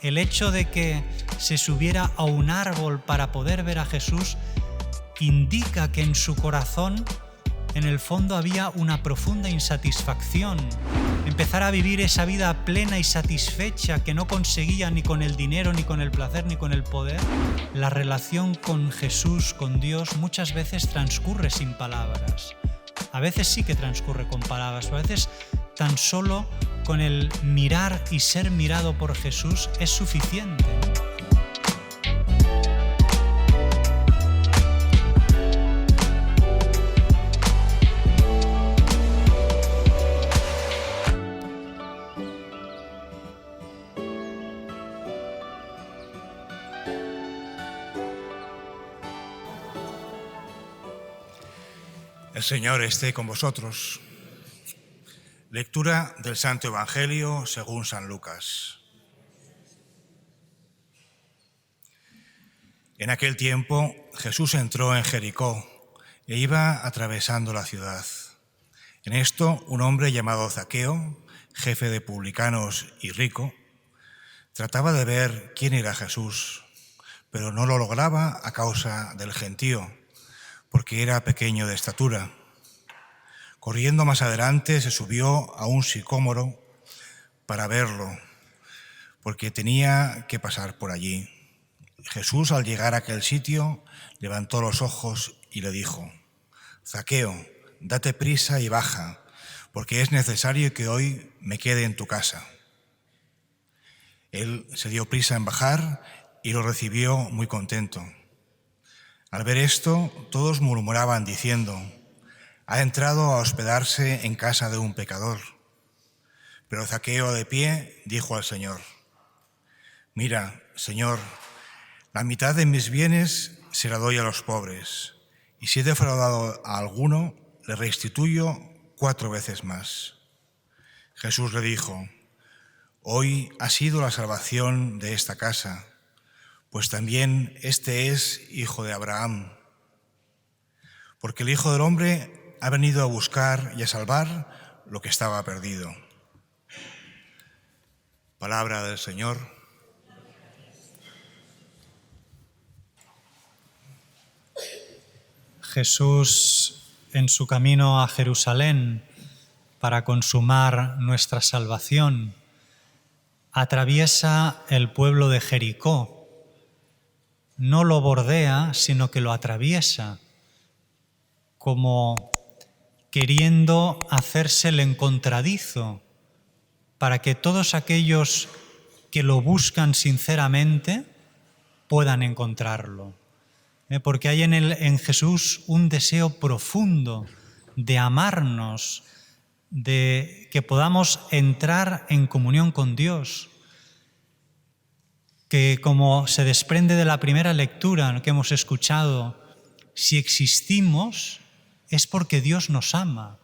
el hecho de que se subiera a un árbol para poder ver a Jesús indica que en su corazón, en el fondo, había una profunda insatisfacción. Empezar a vivir esa vida plena y satisfecha que no conseguía ni con el dinero, ni con el placer, ni con el poder. La relación con Jesús, con Dios, muchas veces transcurre sin palabras. A veces sí que transcurre con palabras, pero a veces tan solo con el mirar y ser mirado por Jesús es suficiente. El Señor esté con vosotros. Lectura del Santo Evangelio según San Lucas. En aquel tiempo Jesús entró en Jericó e iba atravesando la ciudad. En esto un hombre llamado Zaqueo, jefe de publicanos y rico, trataba de ver quién era Jesús, pero no lo lograba a causa del gentío, porque era pequeño de estatura. Corriendo más adelante se subió a un sicómoro para verlo, porque tenía que pasar por allí. Jesús, al llegar a aquel sitio, levantó los ojos y le dijo: «Zaqueo, date prisa y baja, porque es necesario que hoy me quede en tu casa». Él se dio prisa en bajar y lo recibió muy contento. Al ver esto, todos murmuraban diciendo: «Ha entrado a hospedarse en casa de un pecador». Pero Zaqueo, de pie, dijo al Señor: «Mira, Señor, la mitad de mis bienes se la doy a los pobres, y si he defraudado a alguno, le restituyo 4 veces más». Jesús le dijo: «Hoy ha sido la salvación de esta casa, pues también este es hijo de Abraham. Porque el Hijo del Hombre ha venido a buscar y a salvar lo que estaba perdido». Palabra del Señor. Jesús, en su camino a Jerusalén para consumar nuestra salvación, atraviesa el pueblo de Jericó. No lo bordea, sino que lo atraviesa, como queriendo hacerse el encontradizo para que todos aquellos que lo buscan sinceramente puedan encontrarlo. Porque hay en Jesús un deseo profundo de amarnos, de que podamos entrar en comunión con Dios, que, como se desprende de la primera lectura que hemos escuchado, si existimos es porque Dios nos ama,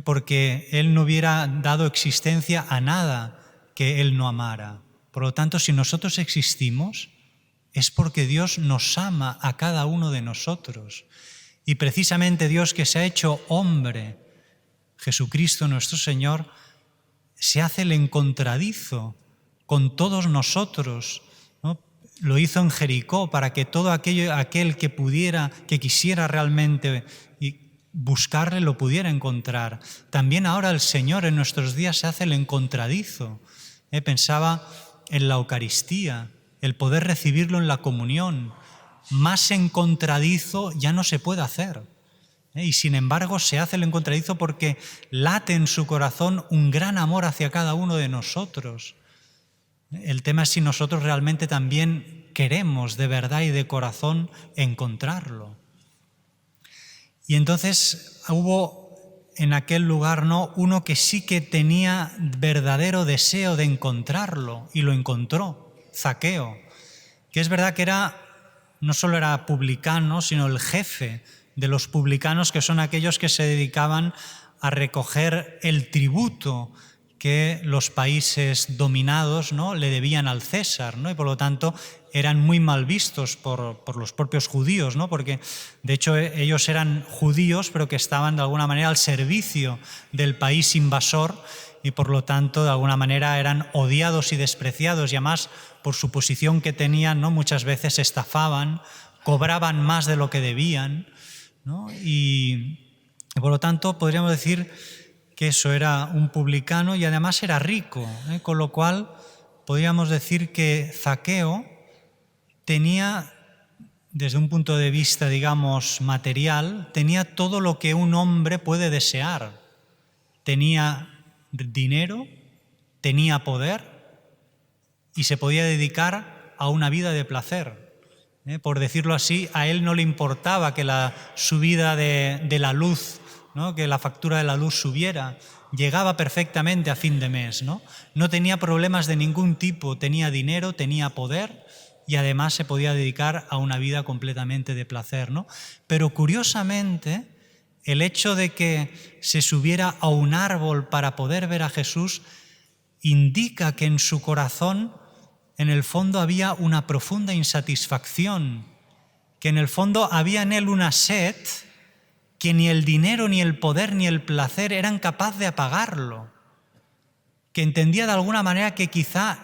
porque Él no hubiera dado existencia a nada que Él no amara. Por lo tanto, si nosotros existimos es porque Dios nos ama a cada uno de nosotros. Y precisamente Dios, que se ha hecho hombre, Jesucristo nuestro Señor, se hace el encontradizo con todos nosotros, ¿no? Lo hizo en Jericó para que todo aquel que quisiera realmente buscarle, lo pudiera encontrar. También ahora el Señor en nuestros días se hace el encontradizo. Pensaba en la Eucaristía, el poder recibirlo en la comunión. Más encontradizo ya no se puede hacer. Y sin embargo se hace el encontradizo porque late en su corazón un gran amor hacia cada uno de nosotros. El tema es si nosotros realmente también queremos de verdad y de corazón encontrarlo. Y entonces hubo en aquel lugar, ¿no?, uno que sí que tenía verdadero deseo de encontrarlo y lo encontró, Zaqueo, que es verdad que no solo era publicano, sino el jefe de los publicanos, que son aquellos que se dedicaban a recoger el tributo que los países dominados, ¿no?, le debían al César, ¿no? Y por lo tanto eran muy mal vistos por los propios judíos, ¿no? Porque de hecho ellos eran judíos, pero que estaban de alguna manera al servicio del país invasor, y por lo tanto de alguna manera eran odiados y despreciados, y además por su posición que tenían, ¿no? Muchas veces estafaban, cobraban más de lo que debían, ¿no? Y por lo tanto podríamos decir que eso era un publicano y además era rico, con lo cual podríamos decir que Zaqueo tenía, desde un punto de vista, digamos, material, tenía todo lo que un hombre puede desear. Tenía dinero, tenía poder y se podía dedicar a una vida de placer. Por decirlo así, a él no le importaba que la subida de la luz, ¿no? Que la factura de la luz subiera, llegaba perfectamente a fin de mes, ¿no? No tenía problemas de ningún tipo, tenía dinero, tenía poder y además se podía dedicar a una vida completamente de placer, ¿no? Pero curiosamente, el hecho de que se subiera a un árbol para poder ver a Jesús indica que en su corazón, en el fondo, había una profunda insatisfacción, que en el fondo había en él una sed que ni el dinero, ni el poder, ni el placer eran capaces de apagarlo, que entendía de alguna manera que quizá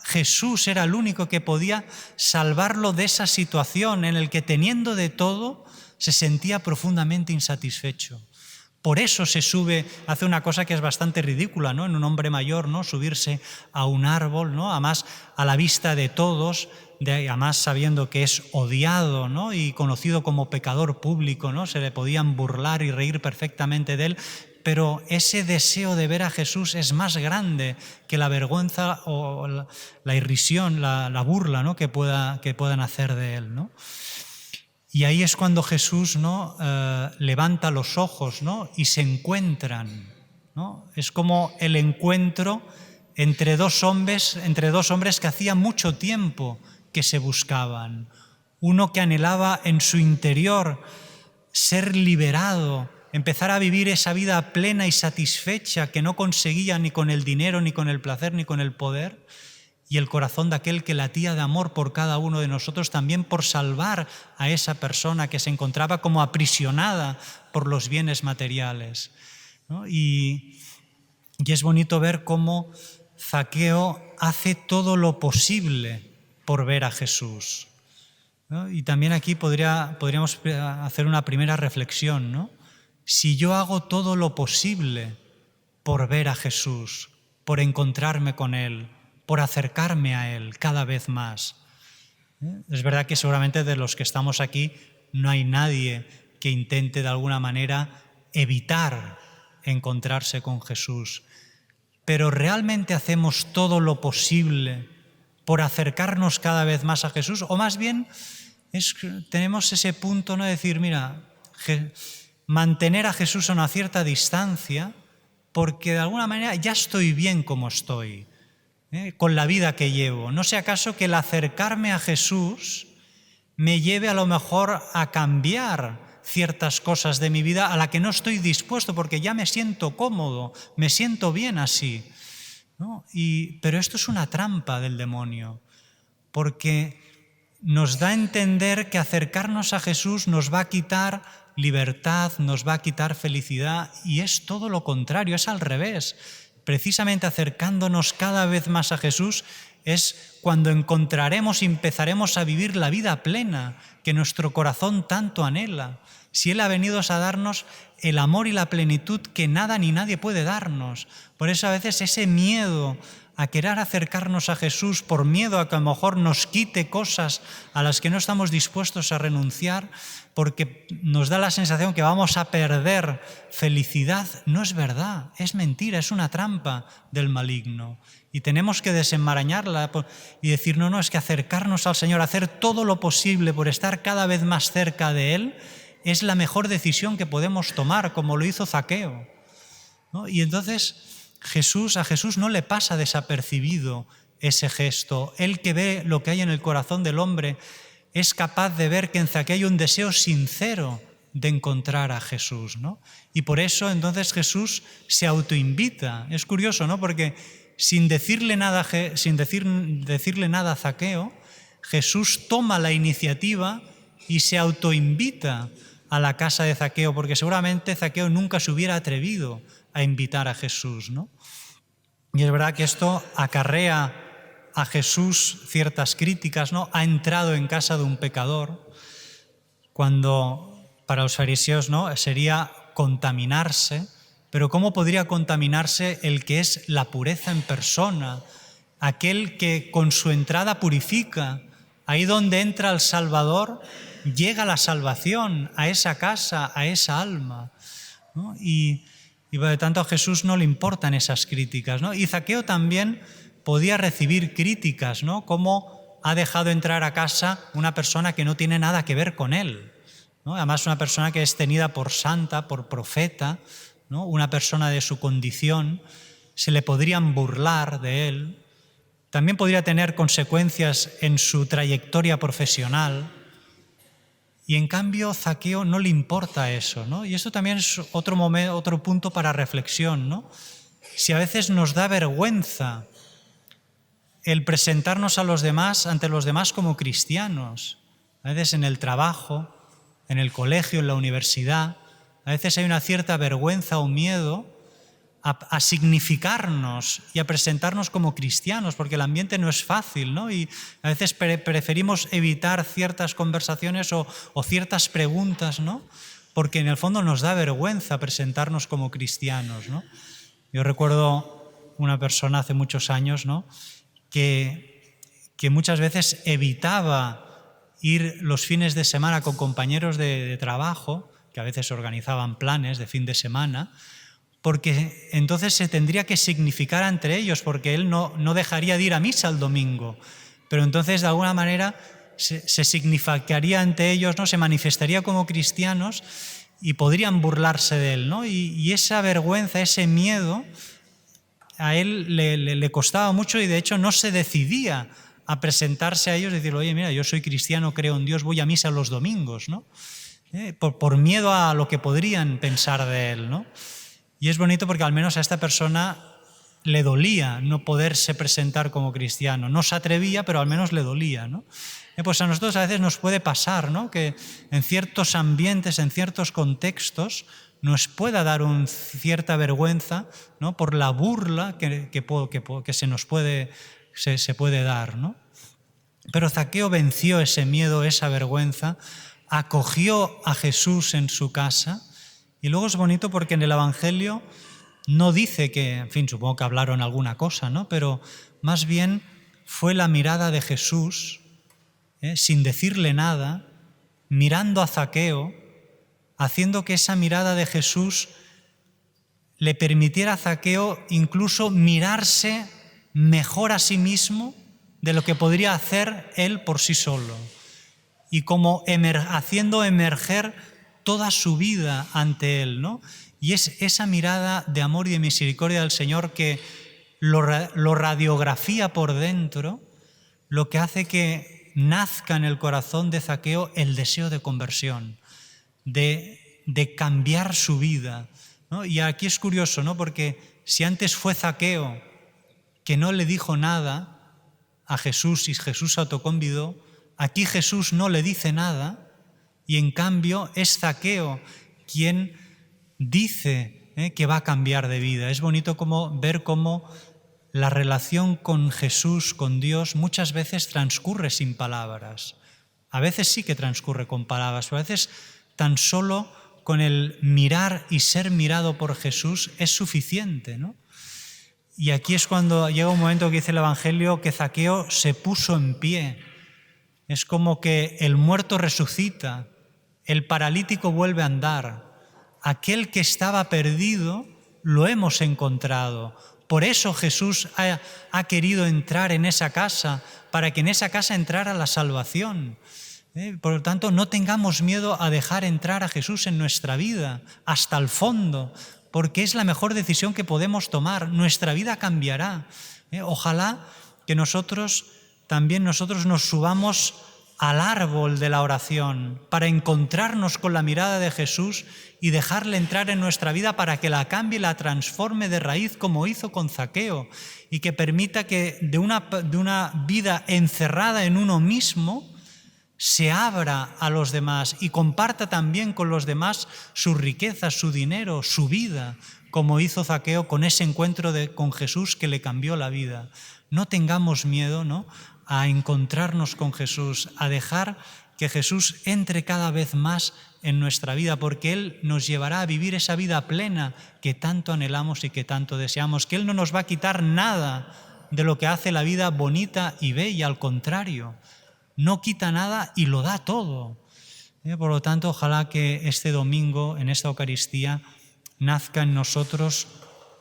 Jesús era el único que podía salvarlo de esa situación en la que, teniendo de todo, se sentía profundamente insatisfecho. Por eso se sube, hace una cosa que es bastante ridícula, ¿no? En un hombre mayor, ¿no? Subirse a un árbol, ¿no? Además a la vista de todos, además sabiendo que es odiado, ¿no? Y conocido como pecador público, ¿no? Se le podían burlar y reír perfectamente de él, pero ese deseo de ver a Jesús es más grande que la vergüenza o la irrisión, la burla, ¿no? que puedan hacer de él, ¿no? Y ahí es cuando Jesús, ¿no? Levanta los ojos, ¿no? Y se encuentran, ¿no? Es como el encuentro entre dos hombres que hacía mucho tiempo que se buscaban. Uno que anhelaba en su interior ser liberado, empezar a vivir esa vida plena y satisfecha que no conseguía ni con el dinero, ni con el placer, ni con el poder, y el corazón de aquel que latía de amor por cada uno de nosotros, también por salvar a esa persona que se encontraba como aprisionada por los bienes materiales, ¿no? Y es bonito ver cómo Zaqueo hace todo lo posible por ver a Jesús, ¿no? Y también aquí podríamos hacer una primera reflexión, ¿no? Si yo hago todo lo posible por ver a Jesús, por encontrarme con Él, por acercarme a Él cada vez más. Es verdad que seguramente de los que estamos aquí no hay nadie que intente de alguna manera evitar encontrarse con Jesús, pero ¿realmente hacemos todo lo posible por acercarnos cada vez más a Jesús? O más bien tenemos ese punto, ¿no? De decir, mira, mantener a Jesús a una cierta distancia porque de alguna manera ya estoy bien como estoy, con la vida que llevo. No sea acaso que el acercarme a Jesús me lleve a lo mejor a cambiar ciertas cosas de mi vida a la que no estoy dispuesto porque ya me siento cómodo, me siento bien así, ¿no? Pero esto es una trampa del demonio, porque nos da a entender que acercarnos a Jesús nos va a quitar libertad, nos va a quitar felicidad, y es todo lo contrario, es al revés. Precisamente acercándonos cada vez más a Jesús es cuando encontraremos y empezaremos a vivir la vida plena que nuestro corazón tanto anhela. Si Él ha venido a darnos el amor y la plenitud que nada ni nadie puede darnos. Por eso a veces ese miedo a querer acercarnos a Jesús por miedo a que a lo mejor nos quite cosas a las que no estamos dispuestos a renunciar, porque nos da la sensación que vamos a perder felicidad, no es verdad, es mentira, es una trampa del maligno. Y tenemos que desenmarañarla y decir, no, es que acercarnos al Señor, hacer todo lo posible por estar cada vez más cerca de Él, es la mejor decisión que podemos tomar, como lo hizo Zaqueo, ¿no? Y entonces a Jesús no le pasa desapercibido ese gesto. Él, que ve lo que hay en el corazón del hombre, es capaz de ver que en Zaqueo hay un deseo sincero de encontrar a Jesús, ¿no? Y por eso entonces Jesús se autoinvita. Es curioso, ¿no? Porque sin decirle nada a Zaqueo, Jesús toma la iniciativa y se autoinvita a la casa de Zaqueo, porque seguramente Zaqueo nunca se hubiera atrevido a invitar a Jesús, ¿no? Y es verdad que esto acarrea a Jesús ciertas críticas, ¿no? Ha entrado en casa de un pecador, cuando para los fariseos, ¿no?, sería contaminarse. Pero ¿cómo podría contaminarse el que es la pureza en persona? Aquel que con su entrada purifica. Ahí donde entra el Salvador, llega la salvación a esa casa, a esa alma, ¿no? Y por lo tanto a Jesús no le importan esas críticas, ¿no? Y Zaqueo también podía recibir críticas, ¿no? Como ha dejado entrar a casa una persona que no tiene nada que ver con él, ¿no? Además una persona que es tenida por santa, por profeta, ¿no? Una persona de su condición, se le podrían burlar de él. También podría tener consecuencias en su trayectoria profesional. Y en cambio, Zaqueo no le importa eso, ¿no? Y eso también es otro punto para reflexión, ¿no? Si a veces nos da vergüenza el presentarnos a los demás, ante los demás como cristianos, a veces en el trabajo, en el colegio, en la universidad, a veces hay una cierta vergüenza o miedo a significarnos y a presentarnos como cristianos, porque el ambiente no es fácil, ¿no? Y a veces preferimos evitar ciertas conversaciones o ciertas preguntas, ¿no? Porque en el fondo nos da vergüenza presentarnos como cristianos, ¿no? Yo recuerdo una persona hace muchos años, ¿no?, que muchas veces evitaba ir los fines de semana con compañeros de trabajo, que a veces organizaban planes de fin de semana, porque entonces se tendría que significar entre ellos, porque él no dejaría de ir a misa el domingo, pero entonces de alguna manera se significaría ante ellos, ¿no?, se manifestaría como cristianos y podrían burlarse de él, ¿no? Y esa vergüenza, ese miedo, a él le costaba mucho y de hecho no se decidía a presentarse a ellos y decir, oye, mira, yo soy cristiano, creo en Dios, voy a misa los domingos, ¿no? Por miedo a lo que podrían pensar de él, ¿no? Y es bonito porque al menos a esta persona le dolía no poderse presentar como cristiano. No se atrevía, pero al menos le dolía, ¿no? Pues a nosotros a veces nos puede pasar, ¿no?, que en ciertos ambientes, en ciertos contextos, nos pueda dar cierta vergüenza, ¿no?, por la burla que se puede dar, ¿no? Pero Zaqueo venció ese miedo, esa vergüenza, acogió a Jesús en su casa. Y luego es bonito porque en el Evangelio no dice que, en fin, supongo que hablaron alguna cosa, ¿no?, pero más bien fue la mirada de Jesús, sin decirle nada, mirando a Zaqueo, haciendo que esa mirada de Jesús le permitiera a Zaqueo incluso mirarse mejor a sí mismo de lo que podría hacer él por sí solo. Y como haciendo emerger toda su vida ante él, ¿no? Y es esa mirada de amor y de misericordia del Señor que lo radiografía por dentro, lo que hace que nazca en el corazón de Zaqueo el deseo de conversión, de cambiar su vida, ¿no? Y aquí es curioso, ¿no?, porque si antes fue Zaqueo que no le dijo nada a Jesús y Jesús se autoconvidó, aquí Jesús no le dice nada y en cambio es Zaqueo quien dice que va a cambiar de vida. Es bonito ver cómo la relación con Jesús, con Dios, muchas veces transcurre sin palabras. A veces sí que transcurre con palabras, pero a veces tan solo con el mirar y ser mirado por Jesús es suficiente, ¿no? Y aquí es cuando llega un momento que dice el Evangelio que Zaqueo se puso en pie. Es como que el muerto resucita, el paralítico vuelve a andar. Aquel que estaba perdido lo hemos encontrado. Por eso Jesús ha querido entrar en esa casa, para que en esa casa entrara la salvación. Por lo tanto, no tengamos miedo a dejar entrar a Jesús en nuestra vida, hasta el fondo, porque es la mejor decisión que podemos tomar. Nuestra vida cambiará. Ojalá que nosotros nos subamos al árbol de la oración para encontrarnos con la mirada de Jesús y dejarle entrar en nuestra vida para que la cambie y la transforme de raíz como hizo con Zaqueo y que permita que de una vida encerrada en uno mismo se abra a los demás y comparta también con los demás sus riquezas, su dinero, su vida, como hizo Zaqueo con ese encuentro con Jesús que le cambió la vida. No tengamos miedo, ¿no?, a encontrarnos con Jesús, a dejar que Jesús entre cada vez más en nuestra vida, porque Él nos llevará a vivir esa vida plena que tanto anhelamos y que tanto deseamos, que Él no nos va a quitar nada de lo que hace la vida bonita y bella, al contrario, no quita nada y lo da todo. Por lo tanto, ojalá que este domingo, en esta Eucaristía, nazca en nosotros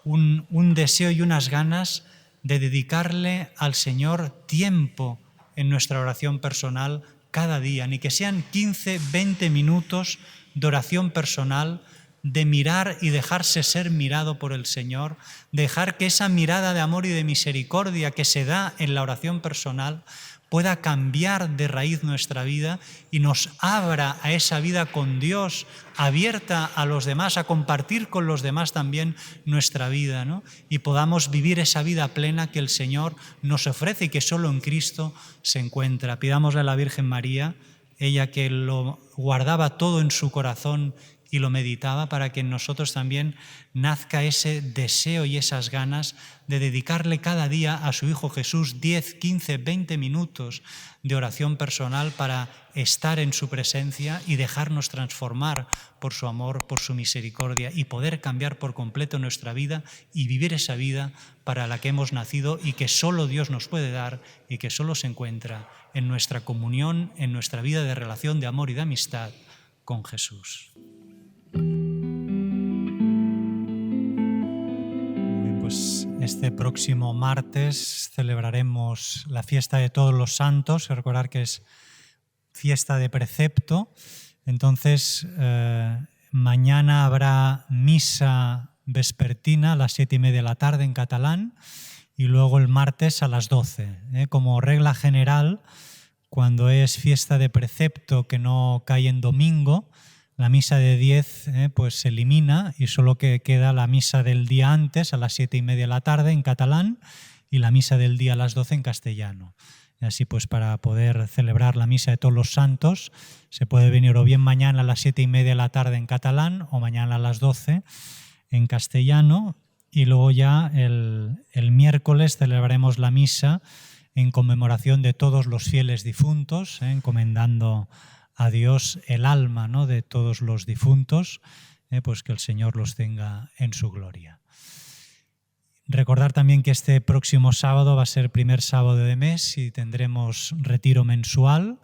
un deseo y unas ganas de dedicarle al Señor tiempo en nuestra oración personal cada día, ni que sean 15, 20 minutos de oración personal, de mirar y dejarse ser mirado por el Señor, dejar que esa mirada de amor y de misericordia que se da en la oración personal pueda cambiar de raíz nuestra vida y nos abra a esa vida con Dios, abierta a los demás, a compartir con los demás también nuestra vida, ¿no? Y podamos vivir esa vida plena que el Señor nos ofrece y que solo en Cristo se encuentra. Pidámosle a la Virgen María, ella que lo guardaba todo en su corazón y lo meditaba, para que en nosotros también nazca ese deseo y esas ganas de dedicarle cada día a su Hijo Jesús 10, 15, 20 minutos de oración personal para estar en su presencia y dejarnos transformar por su amor, por su misericordia, y poder cambiar por completo nuestra vida y vivir esa vida para la que hemos nacido y que solo Dios nos puede dar y que solo se encuentra en nuestra comunión, en nuestra vida de relación de amor y de amistad con Jesús. Pues este próximo martes celebraremos la fiesta de Todos los Santos. Recordar que es fiesta de precepto. Entonces, mañana habrá misa vespertina a las 7:30 de la tarde en catalán y luego el martes a las 12. Como regla general, cuando es fiesta de precepto que no cae en domingo, la misa de 10 pues se elimina y solo que queda la misa del día antes a las 7:30 de la tarde en catalán y la misa del día a las 12 en castellano. Y así pues, para poder celebrar la misa de Todos los Santos se puede venir o bien mañana a las 7:30 de la tarde en catalán o mañana a las 12 en castellano, y luego ya el miércoles celebraremos la misa en conmemoración de todos los fieles difuntos, encomendando a Dios el alma, ¿no?, de todos los difuntos, pues que el Señor los tenga en su gloria. Recordar también que este próximo sábado va a ser el primer sábado de mes y tendremos retiro mensual.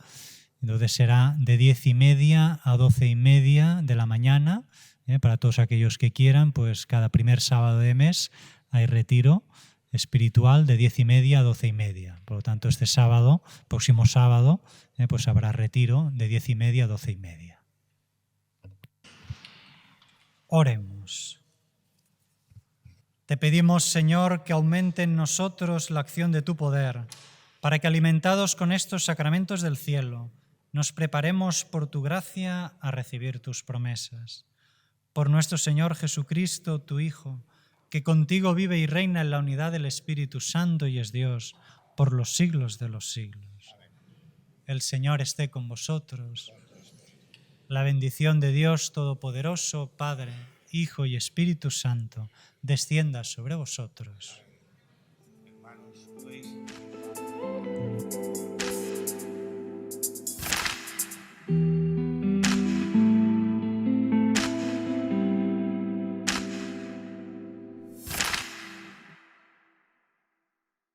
Entonces será de 10:30 a 12:30 de la mañana. Para todos aquellos que quieran, pues cada primer sábado de mes hay retiro espiritual de 10:30 a 12:30. Por lo tanto, este sábado, próximo sábado, pues habrá retiro de 10:30 a 12:30. Oremos. Te pedimos, Señor, que aumente en nosotros la acción de tu poder, para que, alimentados con estos sacramentos del cielo, nos preparemos por tu gracia a recibir tus promesas. Por nuestro Señor Jesucristo, tu Hijo, que contigo vive y reina en la unidad del Espíritu Santo y es Dios por los siglos de los siglos. El Señor esté con vosotros. La bendición de Dios Todopoderoso, Padre, Hijo y Espíritu Santo, descienda sobre vosotros.